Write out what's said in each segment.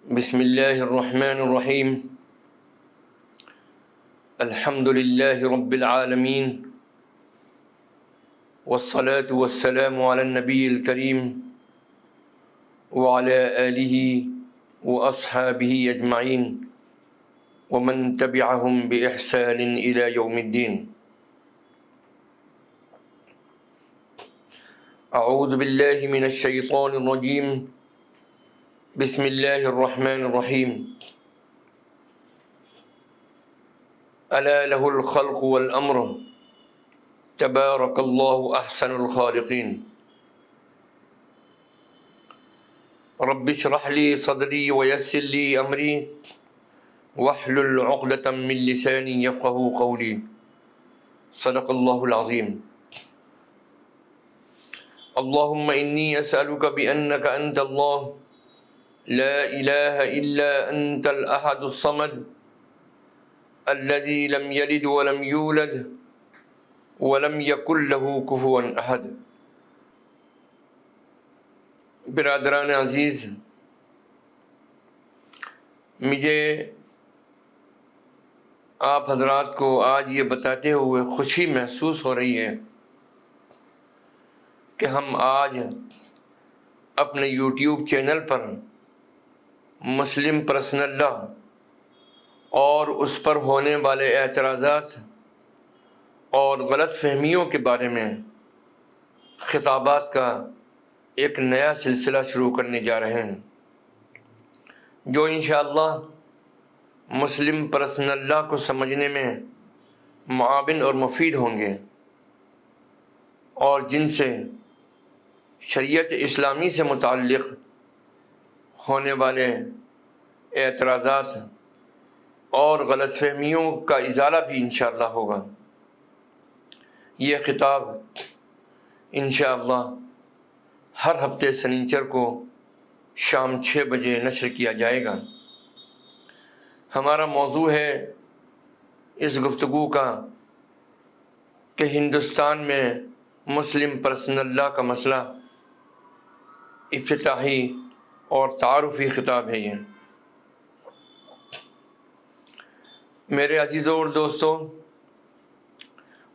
بسم اللہ الرحمن الرحیم الحمد للہ رب العالمین والصلاة والسلام علی النبی الکریم وعلی آلہ واصحابہ اجمعین ومن تبعہم بإحسان الی یوم الدین۔ اعوذ باللہ من الشیطان الرجیم، بسم اللہ الرحمن الرحیم۔ الا لہ الخلق والامر تبارک اللہ احسن الخالقین۔ رب اشرح لی صدری ویسر لی امری واحلل عقدۃ من لسانی یفقہوا قولی۔ صدق اللہ العظیم۔ اللہم انی اسألک بانک انت اللہ لا الہ الا انت الاحد الصمد الذي لم يلد ولم يولد ولم يكن له كفوا احد۔ برادران عزیز، مجھے آپ حضرات کو آج یہ بتاتے ہوئے خوشی محسوس ہو رہی ہے کہ ہم آج اپنے یوٹیوب چینل پر مسلم پرسنل لا اور اس پر ہونے والے اعتراضات اور غلط فہمیوں کے بارے میں خطابات کا ایک نیا سلسلہ شروع کرنے جا رہے ہیں، جو انشاءاللہ مسلم پرسنل لا کو سمجھنے میں معاون اور مفید ہوں گے، اور جن سے شریعت اسلامی سے متعلق ہونے والے اعتراضات اور غلط فہمیوں کا ازالہ بھی انشاءاللہ ہوگا۔ یہ خطاب انشاءاللہ ہر ہفتے سنیچر کو شام 6 بجے نشر کیا جائے گا۔ ہمارا موضوع ہے اس گفتگو کا کہ ہندوستان میں مسلم پرسنل لا کا مسئلہ افتتاحی اور تعارفی خطاب ہے۔ یہ میرے عزیزوں اور دوستوں،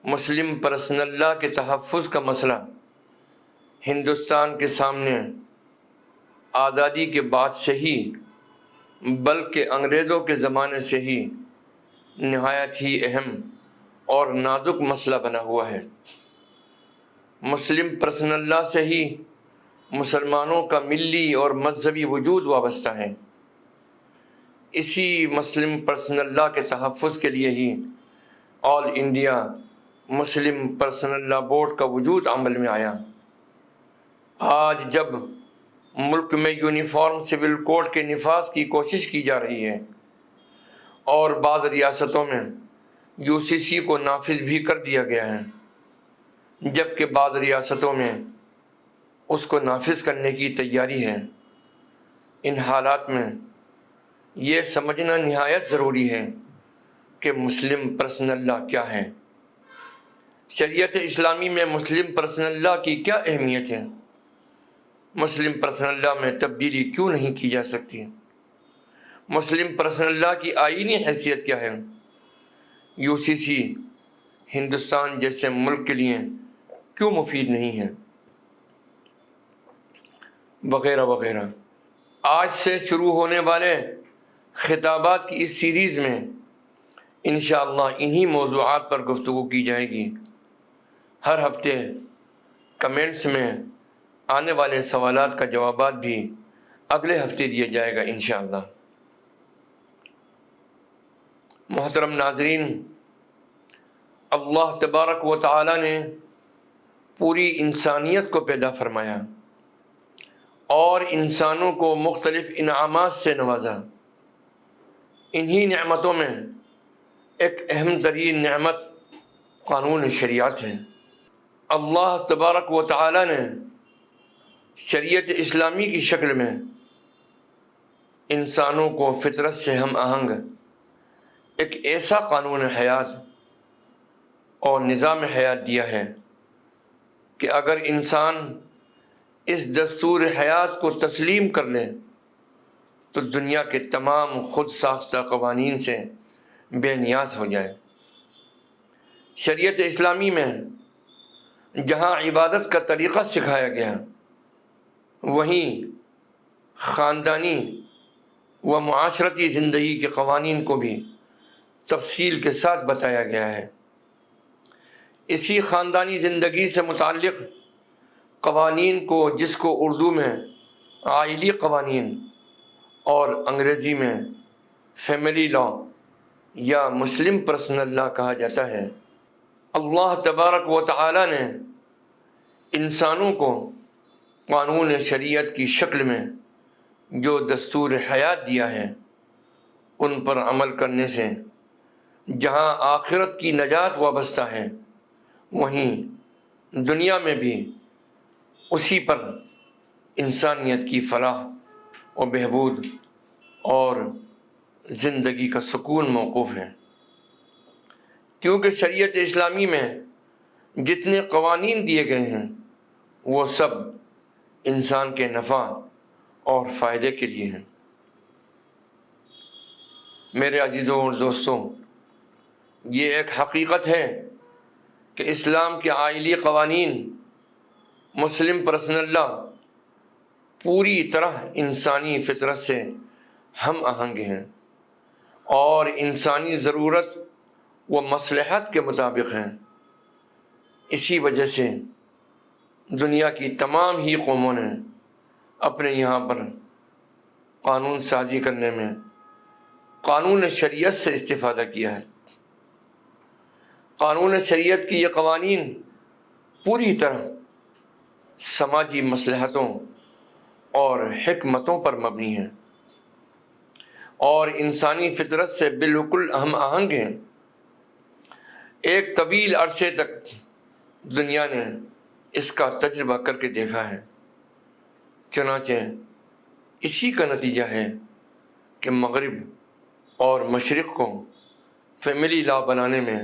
مسلم پرسنل لا کے تحفظ کا مسئلہ ہندوستان کے سامنے آزادی کے بعد سے ہی، بلکہ انگریزوں کے زمانے سے ہی نہایت ہی اہم اور نازک مسئلہ بنا ہوا ہے۔ مسلم پرسنل لا سے ہی مسلمانوں کا ملی اور مذہبی وجود وابستہ ہے۔ اسی مسلم پرسنل لا کے تحفظ کے لیے ہی آل انڈیا مسلم پرسنل لا بورڈ کا وجود عمل میں آیا۔ آج جب ملک میں یونیفارم سول کوڈ کے نفاذ کی کوشش کی جا رہی ہے اور بعض ریاستوں میں UCC کو نافذ بھی کر دیا گیا ہے، جبکہ بعض ریاستوں میں اس کو نافذ کرنے کی تیاری ہے، ان حالات میں یہ سمجھنا نہایت ضروری ہے کہ مسلم پرسنل لا کیا ہے، شریعت اسلامی میں مسلم پرسنل لا کی کیا اہمیت ہے، مسلم پرسنل لا میں تبدیلی کیوں نہیں کی جا سکتی، مسلم پرسنل لا کی آئینی حیثیت کیا ہے، UCC ہندوستان جیسے ملک کے لیے کیوں مفید نہیں ہے، وغیرہ وغیرہ۔ آج سے شروع ہونے والے خطابات کی اس سیریز میں انشاءاللہ انہی موضوعات پر گفتگو کی جائے گی۔ ہر ہفتے کمنٹس میں آنے والے سوالات کا جوابات بھی اگلے ہفتے دیا جائے گا انشاءاللہ۔ محترم ناظرین، اللہ تبارک و تعالی نے پوری انسانیت کو پیدا فرمایا اور انسانوں کو مختلف انعامات سے نوازا۔ انہی نعمتوں میں ایک اہم ترین نعمت قانون شریعت ہے۔ اللہ تبارک و تعالی نے شریعت اسلامی کی شکل میں انسانوں کو فطرت سے ہم آہنگ ایک ایسا قانون حیات اور نظام حیات دیا ہے کہ اگر انسان اس دستور حیات کو تسلیم کر لے تو دنیا کے تمام خود ساختہ قوانین سے بے نیاز ہو جائے۔ شریعت اسلامی میں جہاں عبادت کا طریقہ سکھایا گیا، وہیں خاندانی و معاشرتی زندگی کے قوانین کو بھی تفصیل کے ساتھ بتایا گیا ہے۔ اسی خاندانی زندگی سے متعلق قوانین کو، جس کو اردو میں عائلی قوانین اور انگریزی میں فیملی لا یا مسلم پرسنل لا کہا جاتا ہے، اللہ تبارک و تعالی نے انسانوں کو قانون شریعت کی شکل میں جو دستور حیات دیا ہے، ان پر عمل کرنے سے جہاں آخرت کی نجات وابستہ ہے، وہیں دنیا میں بھی اسی پر انسانیت کی فلاح و بہبود اور زندگی کا سکون موقوف ہے۔ کیونکہ شریعت اسلامی میں جتنے قوانین دیے گئے ہیں وہ سب انسان کے نفع اور فائدے کے لیے ہیں۔ میرے عزیزوں اور دوستوں، یہ ایک حقیقت ہے کہ اسلام کے عائلی قوانین، مسلم پرسنل لا، پوری طرح انسانی فطرت سے ہم آہنگ ہیں اور انسانی ضرورت و مصلحت کے مطابق ہیں۔ اسی وجہ سے دنیا کی تمام ہی قوموں نے اپنے یہاں پر قانون سازی کرنے میں قانون شریعت سے استفادہ کیا ہے۔ قانون شریعت کی یہ قوانین پوری طرح سماجی مصلحتوں اور حکمتوں پر مبنی ہیں اور انسانی فطرت سے بالکل ہم آہنگ ہیں۔ ایک طویل عرصے تک دنیا نے اس کا تجربہ کر کے دیکھا ہے، چنانچہ اسی کا نتیجہ ہے کہ مغرب اور مشرق کو فیملی لا بنانے میں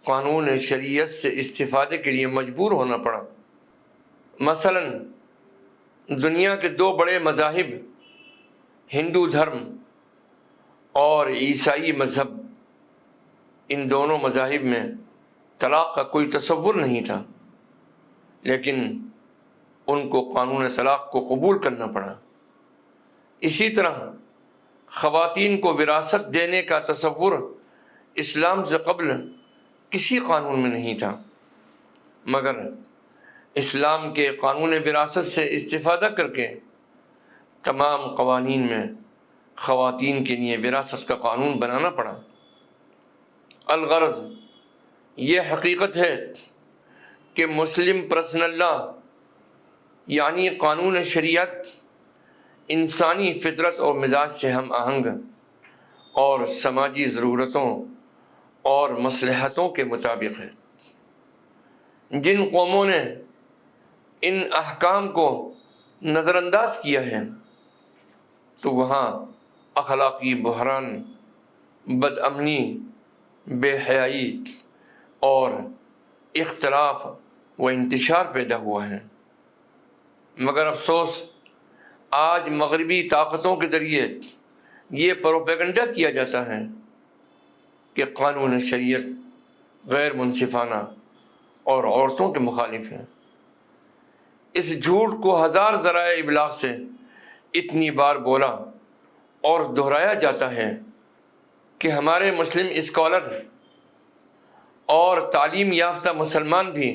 قانون شریعت سے استفادے کے لیے مجبور ہونا پڑا۔ مثلا دنیا کے دو بڑے مذاہب، ہندو دھرم اور عیسائی مذہب، ان دونوں مذاہب میں طلاق کا کوئی تصور نہیں تھا، لیکن ان کو قانون طلاق کو قبول کرنا پڑا۔ اسی طرح خواتین کو وراثت دینے کا تصور اسلام سے قبل کسی قانون میں نہیں تھا، مگر اسلام کے قانون وراثت سے استفادہ کر کے تمام قوانین میں خواتین کے لیے وراثت کا قانون بنانا پڑا۔ الغرض یہ حقیقت ہے کہ مسلم پرسنل لا یعنی قانون شریعت انسانی فطرت اور مزاج سے ہم آہنگ اور سماجی ضرورتوں اور مصلحتوں کے مطابق ہے۔ جن قوموں نے ان احکام کو نظر انداز کیا ہے تو وہاں اخلاقی بحران، بد امنی، بے حیائی اور اختلاف و انتشار پیدا ہوا ہے۔ مگر افسوس آج مغربی طاقتوں کے ذریعے یہ پروپیگنڈا کیا جاتا ہے کہ قانون شریعت غیر منصفانہ اور عورتوں کے مخالف ہے۔ اس جھوٹ کو ہزار ذرائع ابلاغ سے اتنی بار بولا اور دہرایا جاتا ہے کہ ہمارے مسلم اسکالر اور تعلیم یافتہ مسلمان بھی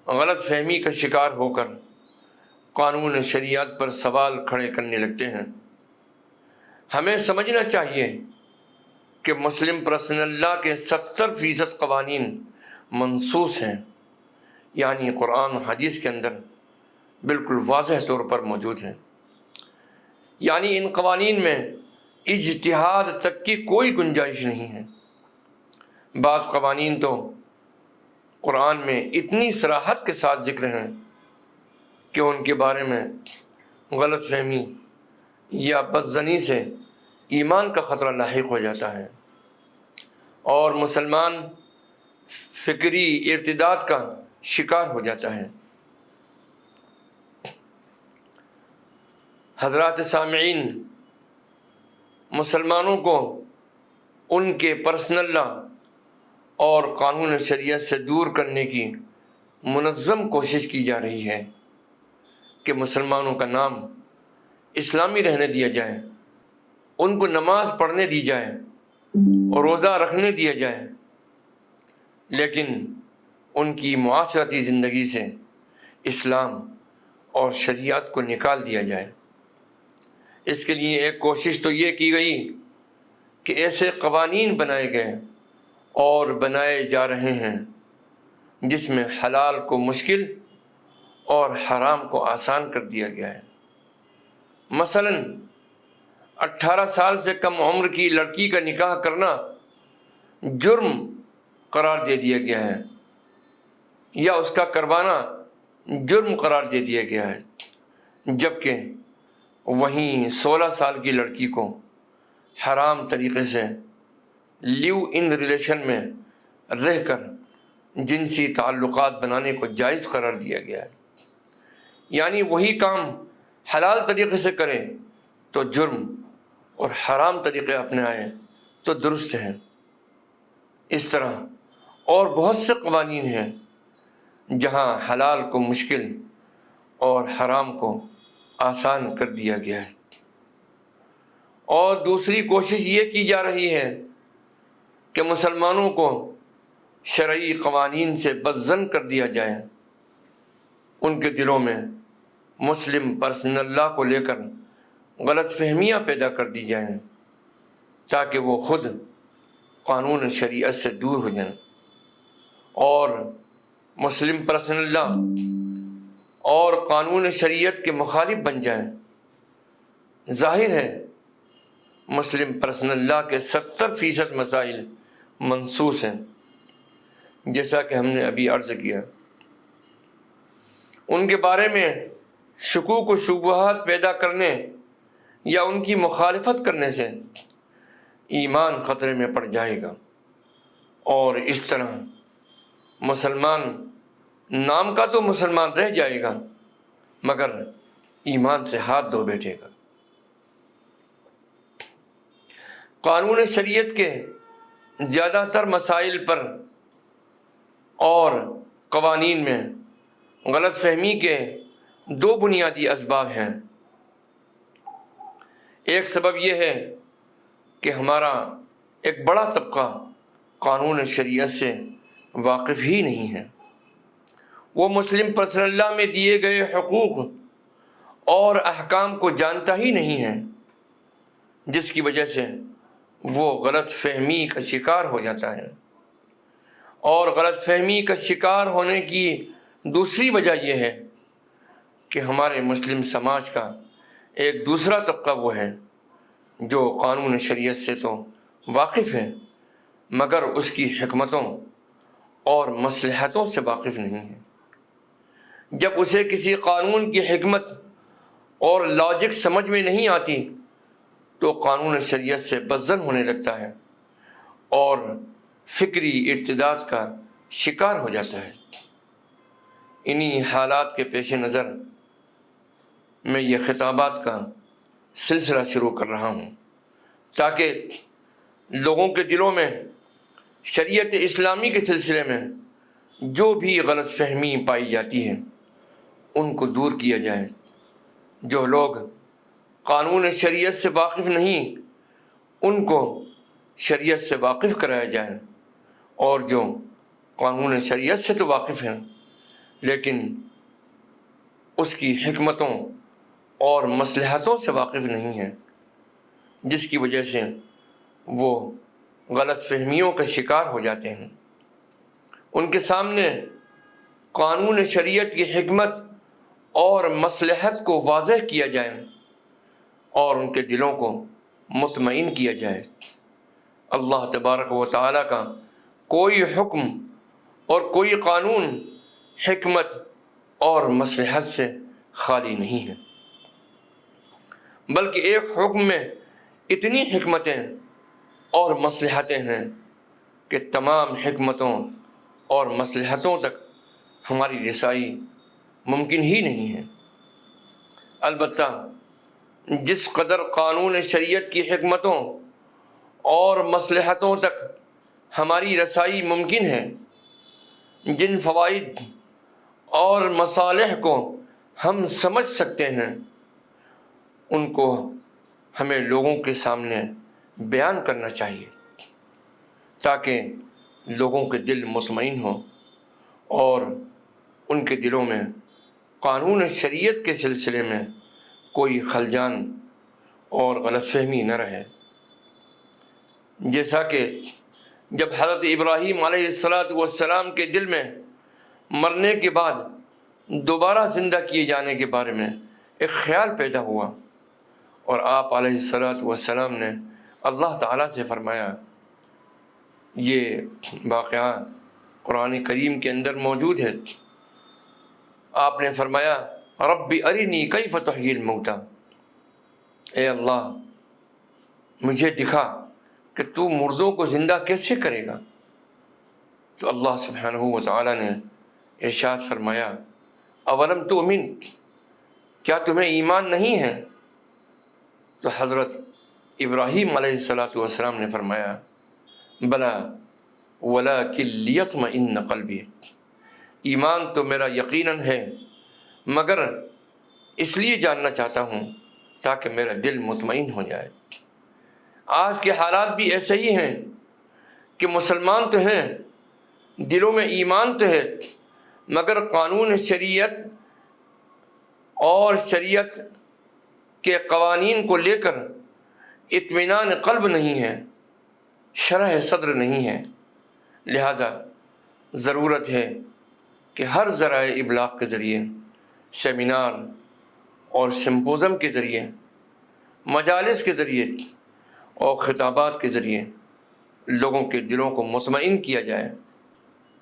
غلط فہمی کا شکار ہو کر قانون شریعت پر سوال کھڑے کرنے لگتے ہیں۔ ہمیں سمجھنا چاہیے کہ مسلم پرسنل لا کے 70% قوانین منصوص ہیں، یعنی قرآن و حدیث کے اندر بالکل واضح طور پر موجود ہیں، یعنی ان قوانین میں اجتہاد تک کی کوئی گنجائش نہیں ہے۔ بعض قوانین تو قرآن میں اتنی صراحت کے ساتھ ذکر ہیں کہ ان کے بارے میں غلط فہمی یا بدظنی سے ایمان کا خطرہ لاحق ہو جاتا ہے اور مسلمان فکری ارتداد کا شکار ہو جاتا ہے۔ حضرات سامعین، مسلمانوں کو ان کے پرسنل لا اور قانون شریعت سے دور کرنے کی منظم کوشش کی جا رہی ہے کہ مسلمانوں کا نام اسلامی رہنے دیا جائے، ان کو نماز پڑھنے دی جائے اور روزہ رکھنے دیا جائے، لیکن ان کی معاشرتی زندگی سے اسلام اور شریعت کو نکال دیا جائے۔ اس کے لیے ایک کوشش تو یہ کی گئی کہ ایسے قوانین بنائے گئے اور بنائے جا رہے ہیں جس میں حلال کو مشکل اور حرام کو آسان کر دیا گیا ہے۔ مثلاً 18 سال سے کم عمر کی لڑکی کا نکاح کرنا جرم قرار دے دیا گیا ہے، یا اس کا کروانا جرم قرار دے دیا گیا ہے، جبکہ وہیں 16 سال کی لڑکی کو حرام طریقے سے لیو ان ریلیشن میں رہ کر جنسی تعلقات بنانے کو جائز قرار دیا گیا ہے۔ یعنی وہی کام حلال طریقے سے کرے تو جرم، اور حرام طریقے اپنائے تو درست ہے۔ اس طرح اور بہت سے قوانین ہیں جہاں حلال کو مشکل اور حرام کو آسان کر دیا گیا ہے۔ اور دوسری کوشش یہ کی جا رہی ہے کہ مسلمانوں کو شرعی قوانین سے بدظن کر دیا جائے، ان کے دلوں میں مسلم پرسنل لا کو لے کر غلط فہمیاں پیدا کر دی جائیں تاکہ وہ خود قانون شریعت سے دور ہو جائیں اور مسلم پرسنل لا اور قانون شریعت کے مخالف بن جائیں۔ ظاہر ہے مسلم پرسنل لا کے 70% مسائل منسوخ ہیں، جیسا کہ ہم نے ابھی عرض کیا۔ ان کے بارے میں شکوک و شبہات پیدا کرنے یا ان کی مخالفت کرنے سے ایمان خطرے میں پڑ جائے گا، اور اس طرح مسلمان نام کا تو مسلمان رہ جائے گا مگر ایمان سے ہاتھ دھو بیٹھے گا۔ قانون شریعت کے زیادہ تر مسائل پر اور قوانین میں غلط فہمی کے 2 بنیادی اسباب ہیں۔ ایک سبب یہ ہے کہ ہمارا ایک بڑا طبقہ قانون شریعت سے واقف ہی نہیں ہے، وہ مسلم پرسنل لا میں دیے گئے حقوق اور احکام کو جانتا ہی نہیں ہے، جس کی وجہ سے وہ غلط فہمی کا شکار ہو جاتا ہے۔ اور غلط فہمی کا شکار ہونے کی دوسری وجہ یہ ہے کہ ہمارے مسلم سماج کا ایک دوسرا طبقہ وہ ہے جو قانون شریعت سے تو واقف ہے مگر اس کی حکمتوں اور مصلحتوں سے واقف نہیں ہے۔ جب اسے کسی قانون کی حکمت اور لاجک سمجھ میں نہیں آتی تو قانون شریعت سے بدظن ہونے لگتا ہے اور فکری ارتداد کا شکار ہو جاتا ہے۔ انہی حالات کے پیش نظر میں یہ خطابات کا سلسلہ شروع کر رہا ہوں تاکہ لوگوں کے دلوں میں شریعت اسلامی کے سلسلے میں جو بھی غلط فہمی پائی جاتی ہے ان کو دور کیا جائے۔ جو لوگ قانون شریعت سے واقف نہیں ان کو شریعت سے واقف کرایا جائے، اور جو قانون شریعت سے تو واقف ہیں لیکن اس کی حکمتوں اور مصلحتوں سے واقف نہیں ہیں، جس کی وجہ سے وہ غلط فہمیوں کا شکار ہو جاتے ہیں، ان کے سامنے قانون شریعت کی حکمت اور مصلحت کو واضح کیا جائے اور ان کے دلوں کو مطمئن کیا جائے۔ اللہ تبارک و تعالیٰ کا کوئی حکم اور کوئی قانون حکمت اور مصلحت سے خالی نہیں ہے، بلکہ ایک حکم میں اتنی حکمتیں اور مصلحتیں ہیں کہ تمام حکمتوں اور مصلحتوں تک ہماری رسائی ممکن ہی نہیں ہے۔ البتہ جس قدر قانون شریعت کی حکمتوں اور مصلحتوں تک ہماری رسائی ممکن ہے، جن فوائد اور مصالح کو ہم سمجھ سکتے ہیں، ان کو ہمیں لوگوں کے سامنے بیان کرنا چاہیے تاکہ لوگوں کے دل مطمئن ہوں اور ان کے دلوں میں قانون شریعت کے سلسلے میں کوئی خلجان اور غلط فہمی نہ رہے۔ جیسا کہ جب حضرت ابراہیم علیہ السلام کے دل میں مرنے کے بعد دوبارہ زندہ کیے جانے کے بارے میں ایک خیال پیدا ہوا، اور آپ علیہ السلام نے اللہ تعالیٰ سے فرمایا، یہ واقعہ قرآن کریم کے اندر موجود ہے، آپ نے فرمایا رب ارنی کیف تحیی الموتیٰ، اے اللہ مجھے دکھا کہ تو مردوں کو زندہ کیسے کرے گا۔ تو اللہ سبحانہ و تعالیٰ نے ارشاد فرمایا اولم تؤمن، کیا تمہیں ایمان نہیں ہے؟ تو حضرت ابراہیم علیہ السلام نے فرمایا بلا ولکن لیطمئن قلبی، ایمان تو میرا یقیناً ہے، مگر اس لیے جاننا چاہتا ہوں تاکہ میرا دل مطمئن ہو جائے۔ آج کے حالات بھی ایسے ہی ہیں کہ مسلمان تو ہیں، دلوں میں ایمان تو ہے، مگر قانون شریعت اور شریعت کے قوانین کو لے کر اطمینان قلب نہیں ہے، شرح صدر نہیں ہے۔ لہذا ضرورت ہے کہ ہر ذرائع ابلاغ کے ذریعے، سیمینار اور سمپوزم کے ذریعے، مجالس کے ذریعے اور خطابات کے ذریعے لوگوں کے دلوں کو مطمئن کیا جائے،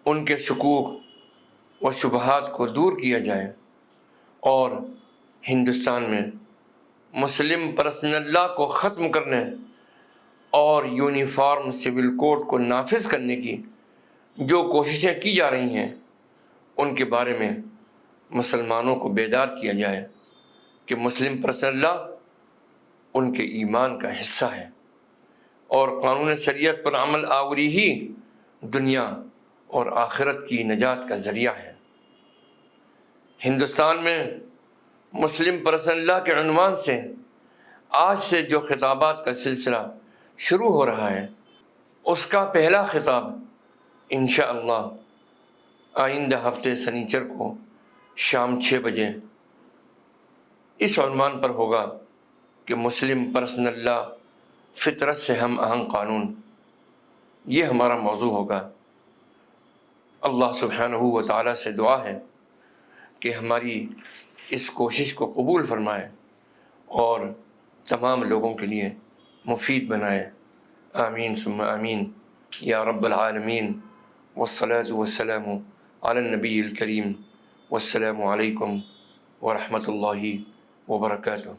ان کے شکوک و شبہات کو دور کیا جائے، اور ہندوستان میں مسلم پرسنل لا کو ختم کرنے اور یونیفارم سول کوڈ کو نافذ کرنے کی جو کوششیں کی جا رہی ہیں، ان کے بارے میں مسلمانوں کو بیدار کیا جائے کہ مسلم پرسنل لا ان کے ایمان کا حصہ ہے، اور قانون شریعت پر عمل آوری ہی دنیا اور آخرت کی نجات کا ذریعہ ہے۔ ہندوستان میں مسلم پرسنل لا کے عنوان سے آج سے جو خطابات کا سلسلہ شروع ہو رہا ہے، اس کا پہلا خطاب انشاءاللہ آئندہ ہفتے سنیچر کو شام 6 بجے اس عنوان پر ہوگا کہ مسلم پرسنل لا فطرت سے ہم آہنگ قانون، یہ ہمارا موضوع ہوگا۔ اللہ سبحانہ و تعالیٰ سے دعا ہے کہ ہماری اس کوشش کو قبول فرمائے اور تمام لوگوں کے لیے مفید بنائے۔ آمین ثم آمین یا رب العالمین، والصلاة والسلام علی النبی الکریم، والسلام علیکم ورحمۃ اللہ وبرکاتہ۔